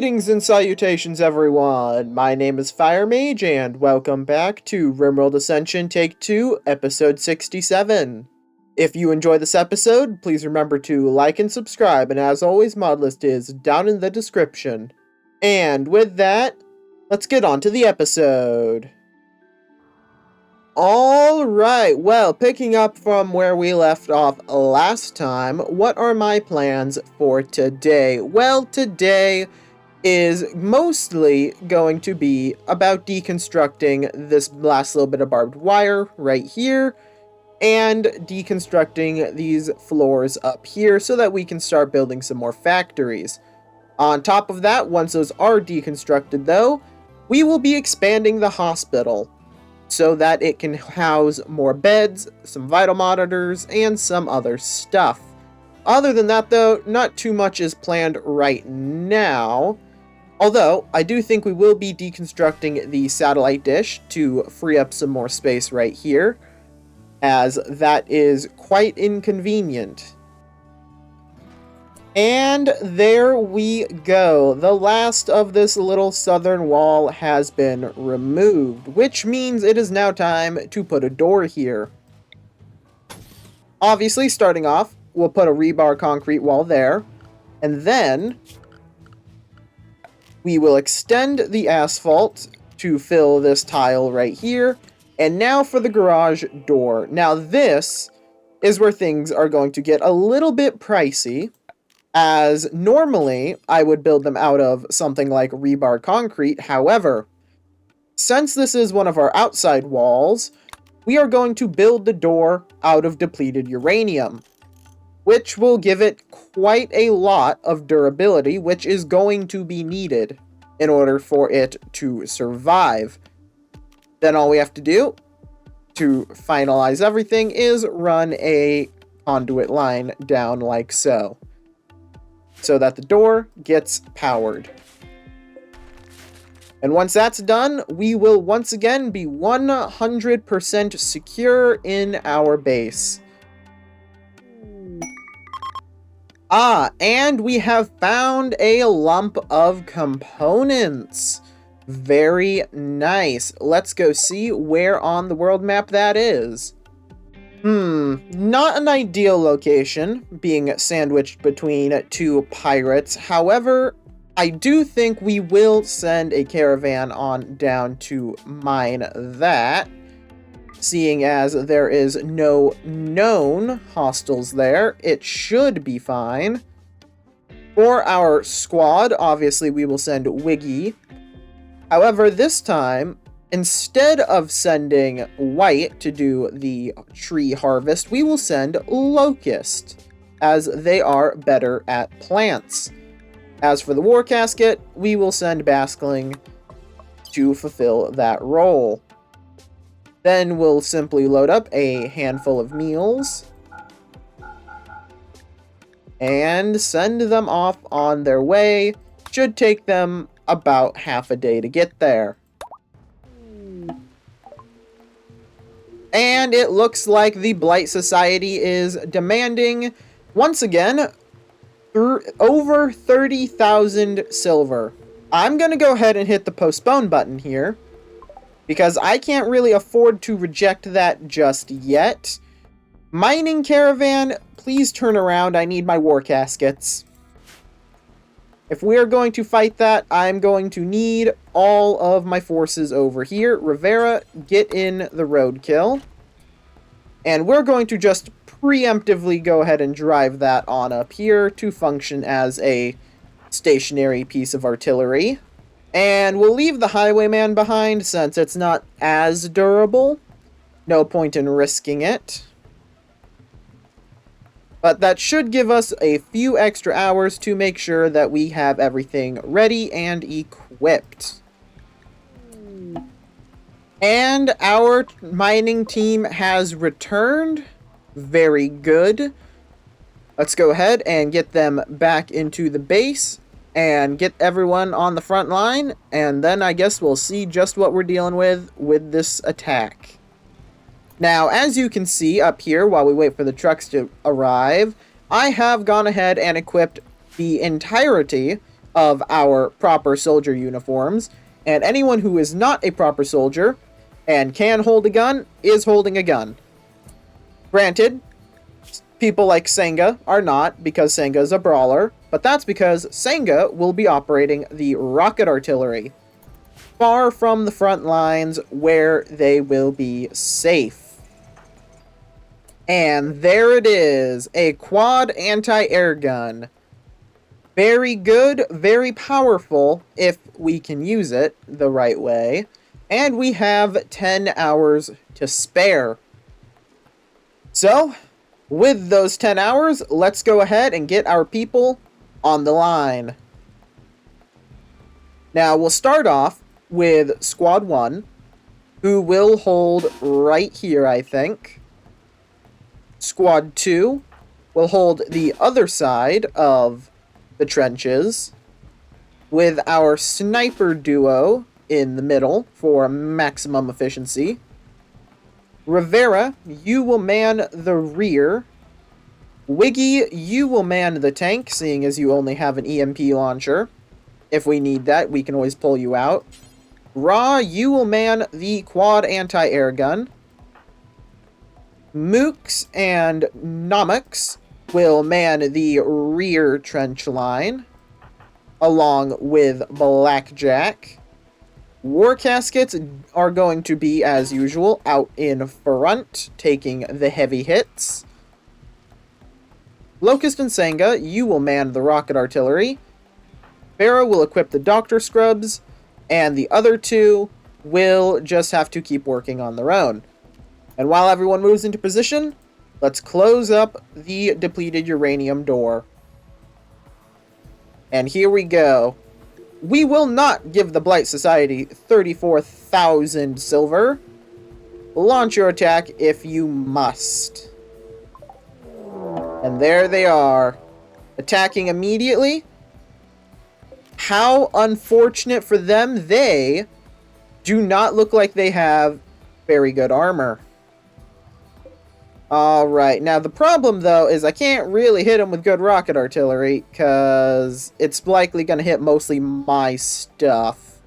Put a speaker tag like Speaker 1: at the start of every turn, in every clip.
Speaker 1: Greetings and salutations, everyone. My name is Fire Mage, and welcome back to Rimworld Ascension Take 2, Episode 67. If you enjoy this episode, please remember to like and subscribe, and as always, mod list is down in the description. And with that, let's get on to the episode. Alright, well, picking up from where we left off last time, what are my plans for today? Well, today is mostly going to be about deconstructing this last little bit of barbed wire right here, and deconstructing these floors up here so that we can start building some more factories. On top of that, once those are deconstructed though, we will be expanding the hospital so that it can house more beds, some vital monitors, and some other stuff. Other than that though, not too much is planned right now. Although, I do think we will be deconstructing the satellite dish to free up some more space right here, as that is quite inconvenient. And there we go. The last of this little southern wall has been removed, which means it is now time to put a door here. Obviously, starting off, we'll put a rebar concrete wall there, and then we will extend the asphalt to fill this tile right here. And now for the garage door. Now this is where things are going to get a little bit pricey, as normally I would build them out of something like rebar concrete. However, since this is one of our outside walls, we are going to build the door out of depleted uranium, which will give it quite a lot of durability, which is going to be needed in order for it to survive. Then all we have to do to finalize everything is run a conduit line down like so, so that the door gets powered. And once that's done, we will once again be 100% secure in our base. And we have found a lump of components. Very nice. Let's go see where on the world map that is. Not an ideal location, being sandwiched between two pirates. However, I do think we will send a caravan on down to mine that, seeing as there is no known hostiles there. It should be fine. For our squad, obviously we will send Wiggy. However, this time, instead of sending White to do the tree harvest, we will send Locust, as they are better at plants. As for the war casket, we will send Baskling to fulfill that role. Then we'll simply load up a handful of meals and send them off on their way. Should take them about half a day to get there. And it looks like the Blight Society is demanding, once again, over 30,000 silver. I'm going to go ahead and hit the postpone button here, because I can't really afford to reject that just yet. Mining caravan, please turn around. I need my war caskets. If we are going to fight that, I'm going to need all of my forces over here. Rivera, get in the roadkill. And we're going to just preemptively go ahead and drive that on up here to function as a stationary piece of artillery. And we'll leave the highwayman behind since it's not as durable. No point in risking it. But that should give us a few extra hours to make sure that we have everything ready and equipped. And our mining team has returned. Very good. Let's go ahead and get them back into the base and get everyone on the front line. And then I guess we'll see just what we're dealing with this attack. Now, as you can see up here, while we wait for the trucks to arrive, I have gone ahead and equipped the entirety of our proper soldier uniforms, and anyone who is not a proper soldier and can hold a gun is holding a gun. Granted, people like Senga are not, because Senga is a brawler, but that's because Senga will be operating the rocket artillery, far from the front lines where they will be safe. And there it is, a quad anti-air gun. Very good, very powerful if we can use it the right way. And we have 10 hours to spare. So, with those 10 hours, let's go ahead and get our people on the line. Now, we'll start off with Squad 1, who will hold right here, I think. Squad 2 will hold the other side of the trenches, with our sniper duo in the middle for maximum efficiency. Rivera, you will man the rear. Wiggy, you will man the tank, seeing as you only have an EMP launcher. If we need that, we can always pull you out. Ra, you will man the quad anti-air gun. Mooks and Namux will man the rear trench line, along with Blackjack. War Caskets are going to be, as usual, out in front, taking the heavy hits. Locust and Senga, you will man the rocket artillery. Pharaoh will equip the Doctor Scrubs, and the other two will just have to keep working on their own. And while everyone moves into position, let's close up the depleted uranium door. And here we go. We will not give the Blight Society 34,000 silver. Launch your attack if you must. And there they are, attacking immediately. How unfortunate for them, they do not look like they have very good armor. Alright, now the problem though is I can't really hit them with good rocket artillery, because it's likely going to hit mostly my stuff.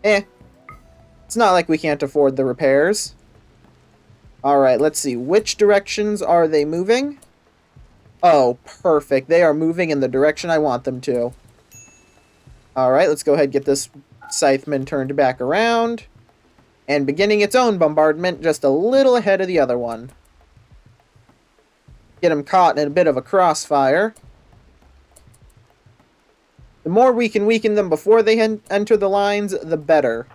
Speaker 1: It's not like we can't afford the repairs. Alright, let's see. Which directions are they moving? Oh, perfect. They are moving in the direction I want them to. Alright, let's go ahead and get this Scytheman turned back around. And beginning its own bombardment just a little ahead of the other one. Get him caught in a bit of a crossfire. The more we can weaken them before they enter the lines, the better.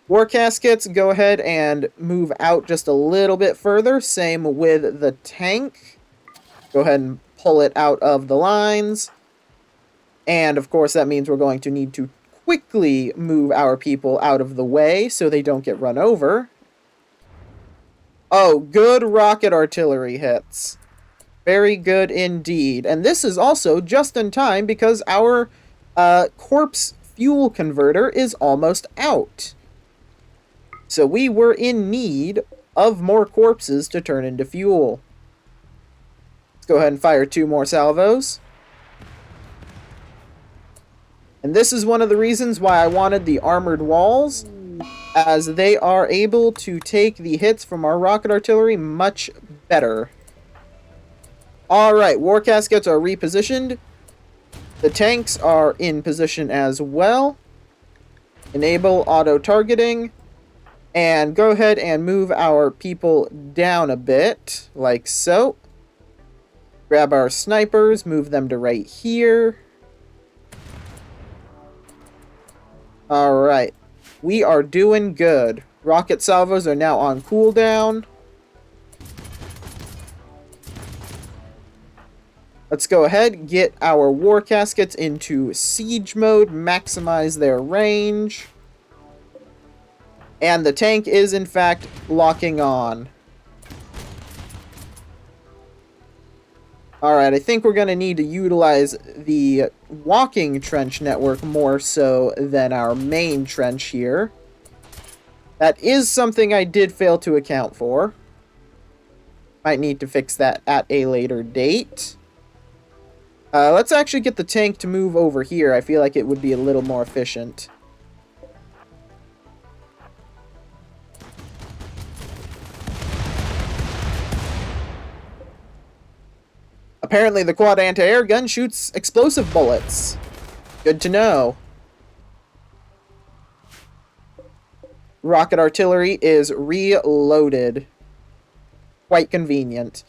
Speaker 1: War Caskets, go ahead and move out just a little bit further. Same with the tank. Go ahead and pull it out of the lines. And, of course, that means we're going to need to quickly move our people out of the way so they don't get run over. Oh, good rocket artillery hits. Very good indeed. And this is also just in time because our corpse fuel converter is almost out. So we were in need of more corpses to turn into fuel. Let's go ahead and fire 2 more salvos. And this is one of the reasons why I wanted the armored walls, as they are able to take the hits from our rocket artillery much better. Alright, War Caskets are repositioned. The tanks are in position as well. Enable auto-targeting. And go ahead and move our people down a bit, like so. Grab our snipers, move them to right here. Alright, we are doing good. Rocket salvos are now on cooldown. Let's go ahead, get our War Caskets into siege mode, maximize their range. And the tank is, in fact, locking on. Alright, I think we're going to need to utilize the walking trench network more so than our main trench here. That is something I did fail to account for. Might need to fix that at a later date. Let's actually get the tank to move over here. I feel like it would be a little more efficient. Apparently the quad anti-air gun shoots explosive bullets. Good to know. Rocket artillery is reloaded. Quite convenient.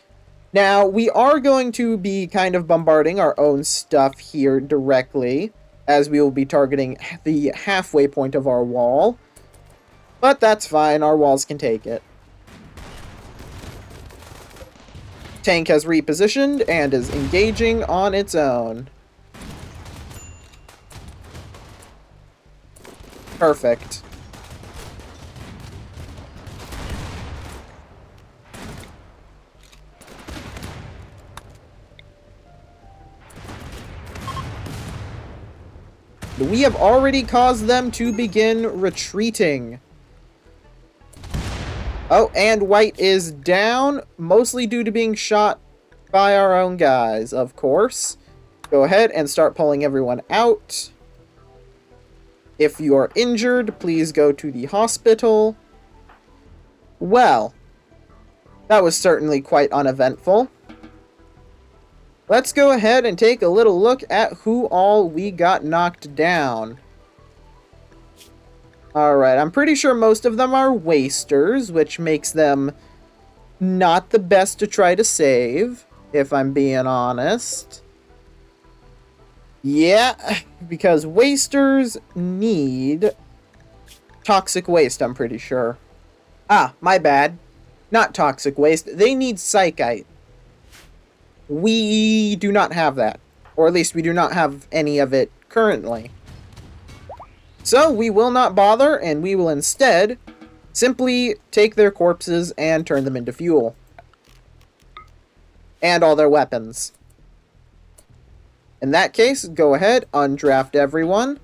Speaker 1: Now, we are going to be kind of bombarding our own stuff here directly, as we will be targeting the halfway point of our wall. But that's fine, our walls can take it. Tank has repositioned and is engaging on its own. Perfect. We have already caused them to begin retreating. Oh, and white is down, mostly due to being shot by our own guys, of course. Go ahead and start pulling everyone out. If you are injured, please go to the hospital. Well, that was certainly quite uneventful. Let's go ahead and take a little look at who all we got knocked down. Alright, I'm pretty sure most of them are wasters, which makes them not the best to try to save, if I'm being honest. Yeah, because wasters need toxic waste, I'm pretty sure. Ah, my bad. Not toxic waste, they need psychite. We do not have that. Or at least we do not have any of it currently. So we will not bother, and we will instead simply take their corpses and turn them into fuel. And all their weapons. In that case, go ahead, undraft everyone.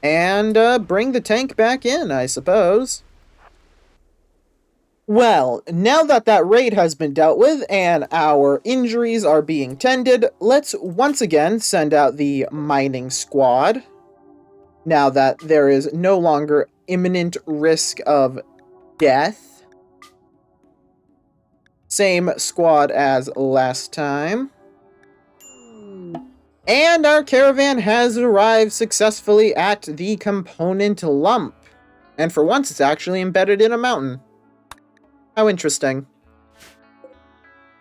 Speaker 1: And bring the tank back in, I suppose. Well, now that that raid has been dealt with and our injuries are being tended, let's once again send out the mining squad. Now that there is no longer imminent risk of death. Same squad as last time. And our caravan has arrived successfully at the component lump. And for once, it's actually embedded in a mountain. How interesting.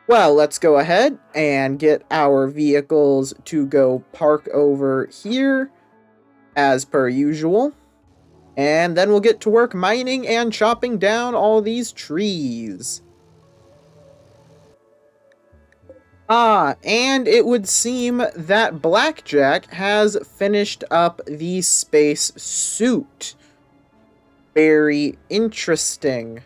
Speaker 1: Well, let's go ahead and get our vehicles to go park over here, as per usual. And then we'll get to work mining and chopping down all these trees. Ah, and it would seem that Blackjack has finished up the space suit. Very interesting.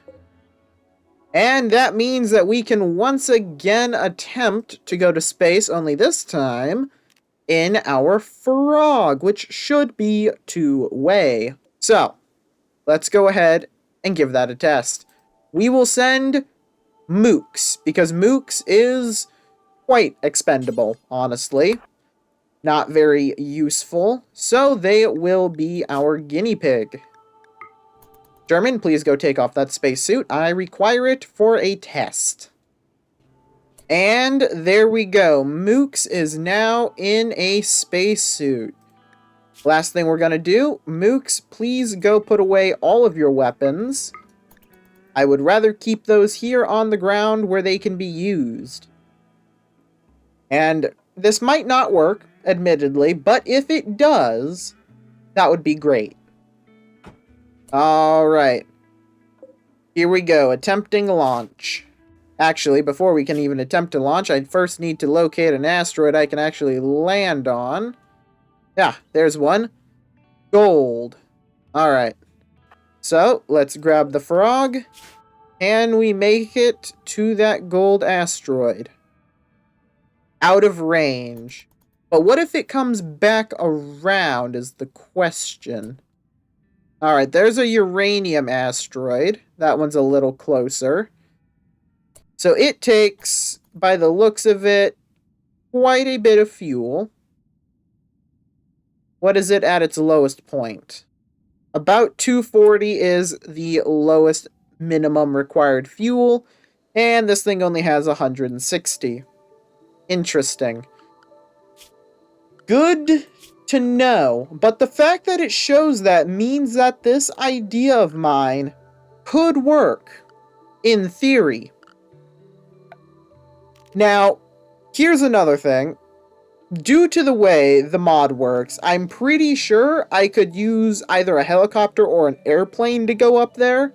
Speaker 1: And that means that we can once again attempt to go to space, only this time in our frog, which should be two-way. So, let's go ahead and give that a test. We will send Mooks, because Mooks is quite expendable, honestly. Not very useful, so they will be our guinea pig. German, please go take off that spacesuit. I require it for a test. And there we go. Mooks is now in a spacesuit. Last thing we're going to do, Mooks, please go put away all of your weapons. I would rather keep those here on the ground where they can be used. And this might not work, admittedly, but if it does, that would be great. Alright. Here we go, attempting launch. Actually, before we can even attempt to launch, I first need to locate an asteroid I can actually land on. Yeah, there's one. Gold. Alright. So, let's grab the frog. And we make it to that gold asteroid. Out of range. But what if it comes back around is the question. Alright, there's a uranium asteroid. That one's a little closer. So it takes, by the looks of it, quite a bit of fuel. What is it at its lowest point? About 240 is the lowest minimum required fuel, and this thing only has 160. Interesting. Good to know, but the fact that it shows that means that this idea of mine could work, in theory. Now, here's another thing. Due to the way the mod works, I'm pretty sure I could use either a helicopter or an airplane to go up there.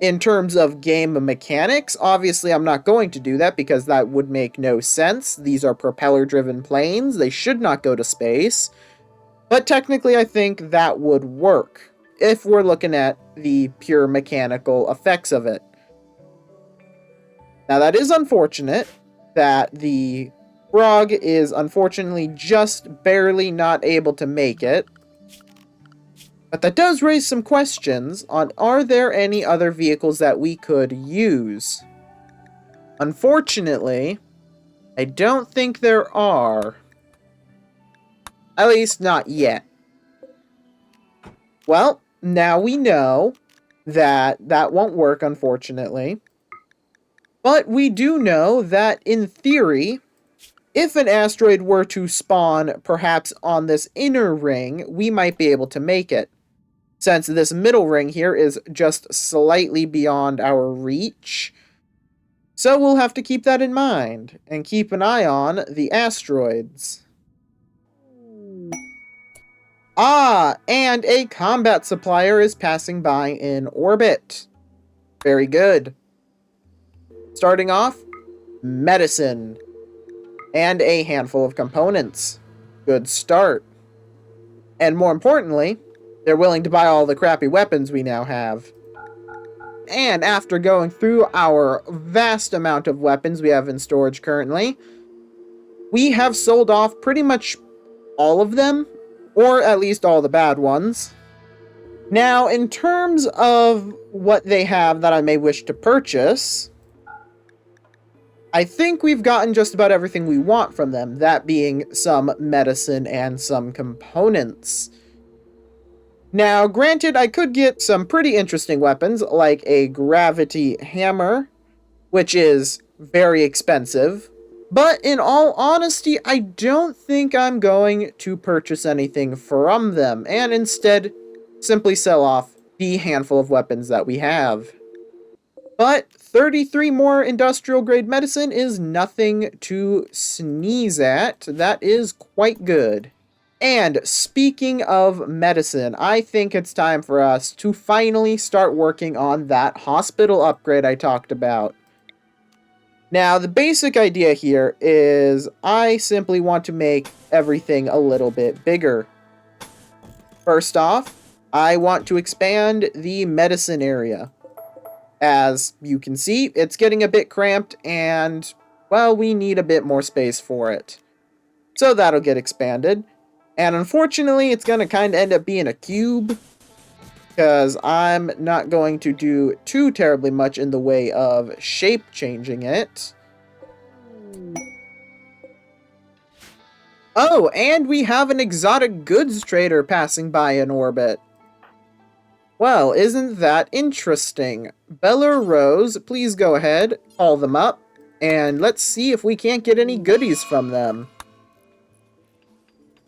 Speaker 1: In terms of game mechanics, obviously I'm not going to do that because that would make no sense. These are propeller-driven planes. They should not go to space. But technically I think that would work if we're looking at the pure mechanical effects of it. Now that is unfortunate that the frog is unfortunately just barely not able to make it. But that does raise some questions on, are there any other vehicles that we could use? Unfortunately, I don't think there are. At least not yet. Well, now we know that that won't work, unfortunately. But we do know that, in theory, if an asteroid were to spawn perhaps on this inner ring, we might be able to make it. Since this middle ring here is just slightly beyond our reach. So we'll have to keep that in mind, and keep an eye on the asteroids. Ah, and a combat supplier is passing by in orbit. Very good. Starting off, medicine. And a handful of components. Good start. And more importantly, they're willing to buy all the crappy weapons we now have. And after going through our vast amount of weapons we have in storage currently, we have sold off pretty much all of them, or at least all the bad ones. Now, in terms of what they have that I may wish to purchase, I think we've gotten just about everything we want from them, that being some medicine and some components. Now, granted, I could get some pretty interesting weapons, like a gravity hammer, which is very expensive. But in all honesty, I don't think I'm going to purchase anything from them, and instead simply sell off the handful of weapons that we have. But 33 more industrial-grade medicine is nothing to sneeze at. That is quite good. And speaking of medicine, I think it's time for us to finally start working on that hospital upgrade I talked about. Now, the basic idea here is I simply want to make everything a little bit bigger. First off, I want to expand the medicine area. As you can see, it's getting a bit cramped and, well, we need a bit more space for it. So that'll get expanded. And unfortunately, it's going to kind of end up being a cube, because I'm not going to do too terribly much in the way of shape changing it. Oh, and we have an exotic goods trader passing by in orbit. Well, isn't that interesting? Bella Rose, please go ahead, call them up, and let's see if we can't get any goodies from them.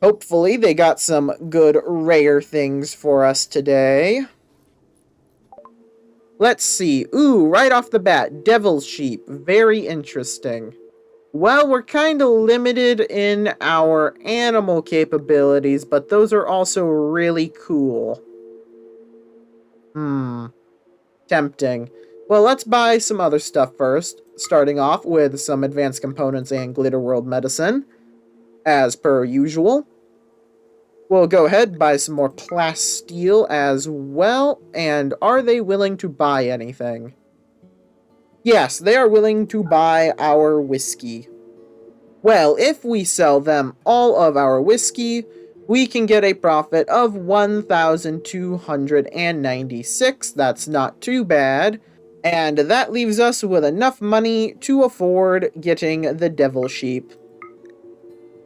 Speaker 1: Hopefully they got some good rare things for us today. Let's see. Ooh, right off the bat, Devil's Sheep. Very interesting. Well, we're kind of limited in our animal capabilities, but those are also really cool. Tempting. Well, let's buy some other stuff first, starting off with some advanced components and Glitterworld medicine, as per usual. We'll go ahead and buy some more plasteel as well. And are they willing to buy anything? Yes, they are willing to buy our whiskey. Well, if we sell them all of our whiskey, we can get a profit of 1,296. That's not too bad. And that leaves us with enough money to afford getting the Devil Sheep.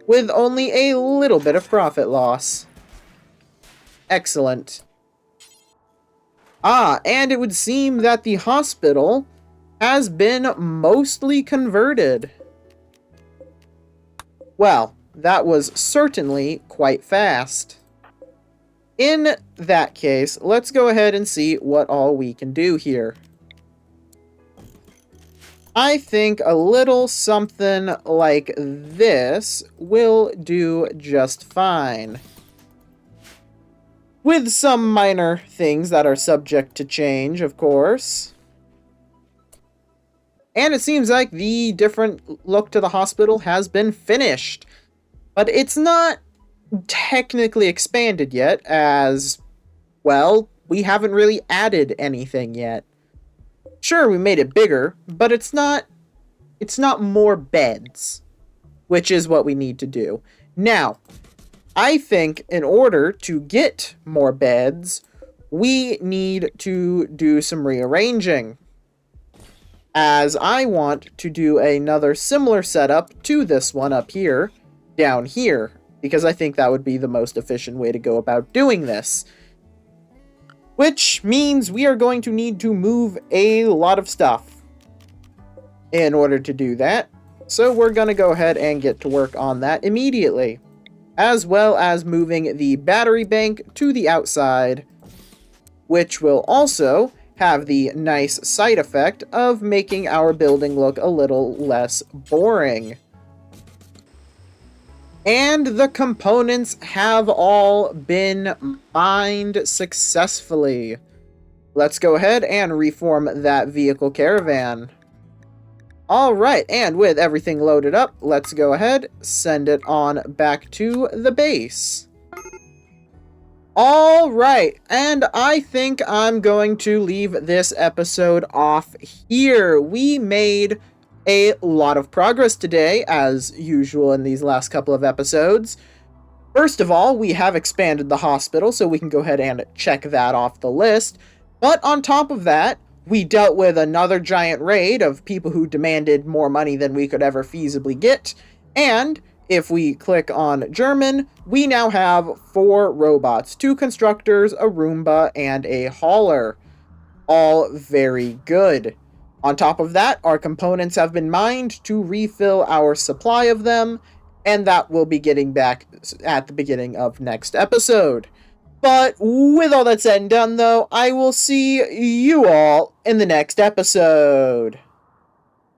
Speaker 1: with only a little bit of profit loss. Excellent. And it would seem that the hospital has been mostly converted. Well, that was certainly quite fast. In that case, let's go ahead and see what all we can do here. I think a little something like this will do just fine. With some minor things that are subject to change, of course. And it seems like the different look to the hospital has been finished. But it's not technically expanded yet, as, well, we haven't really added anything yet. Sure, we made it bigger, but it's not more beds, which is what we need to do. Now, I think in order to get more beds, we need to do some rearranging, as I want to do another similar setup to this one up here, down here, because I think that would be the most efficient way to go about doing this. Which means we are going to need to move a lot of stuff in order to do that. So we're going to go ahead and get to work on that immediately, as well as moving the battery bank to the outside, which will also have the nice side effect of making our building look a little less boring. And the components have all been mined successfully. Let's go ahead and reform that vehicle caravan. Alright, and with everything loaded up, let's go ahead, send it on back to the base. Alright, and I think I'm going to leave this episode off here. We made a lot of progress today, as usual in these last couple of episodes. First of all, we have expanded the hospital, so we can go ahead and check that off the list. But on top of that, we dealt with another giant raid of people who demanded more money than we could ever feasibly get. And if we click on German, we now have 4 robots, 2 constructors, a Roomba, and a hauler. All very good. On top of that, our components have been mined to refill our supply of them, and that will be getting back at the beginning of next episode. But with all that said and done, though, I will see you all in the next episode.